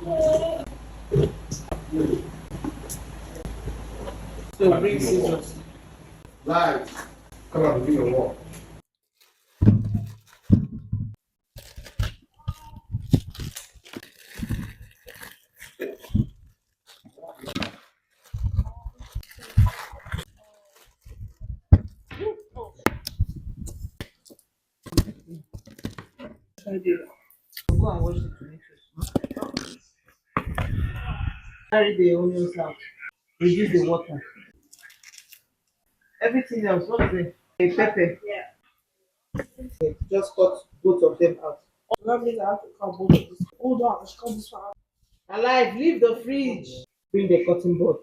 So bring scissors. Light. Come on, do your work. Go and wash the tomatoes. Carry the onions out. Reduce the water. Everything else, what is it? A pepper. Just cut both of them out. That means I have to cut both of this. Hold on, let's cut this one out. Alive, leave the fridge. Bring the cutting board.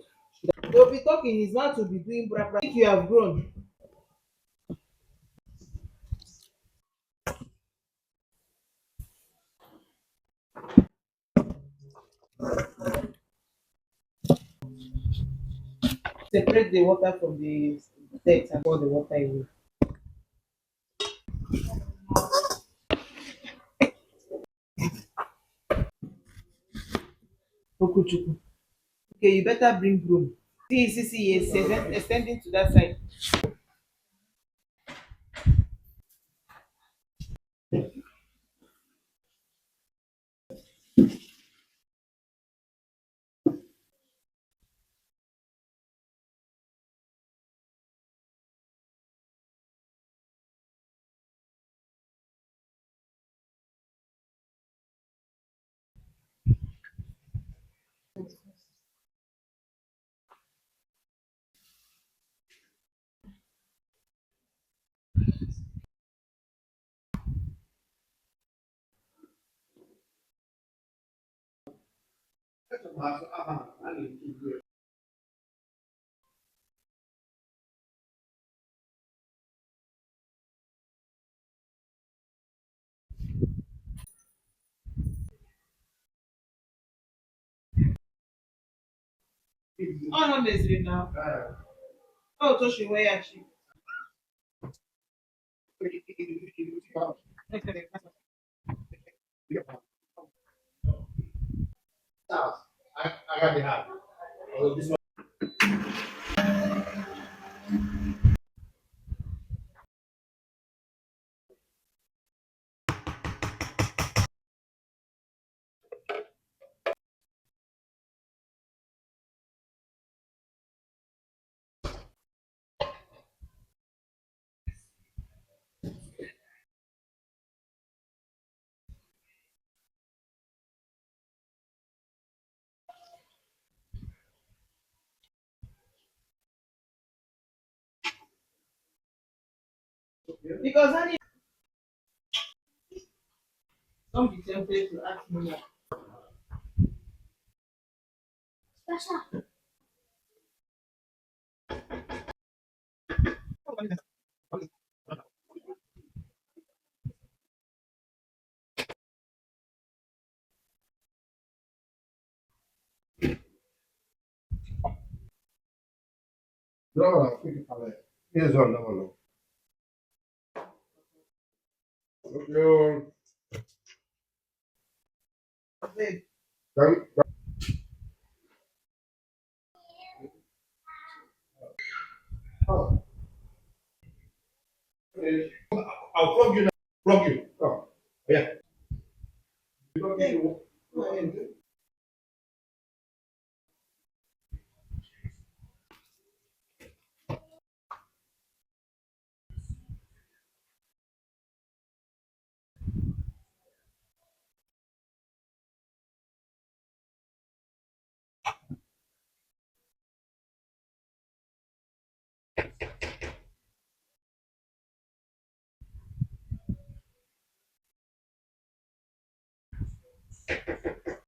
They'll be talking, his mouth will be doing bra bra. If you have grown. Separate the water from the dirt and pour the water away. Okuchuku. Okay, you better bring broom. See, yes, extending to that side. Oh, no, misery now. Oh, so she wear ya cheap. I got the hat. Oh, this one. Because honey, don't be tempted to ask me more. No, here's one, no, no. You, Babe, can, oh, I'll plug you now. Plug you. Oh, yeah. Plug you. Go ahead.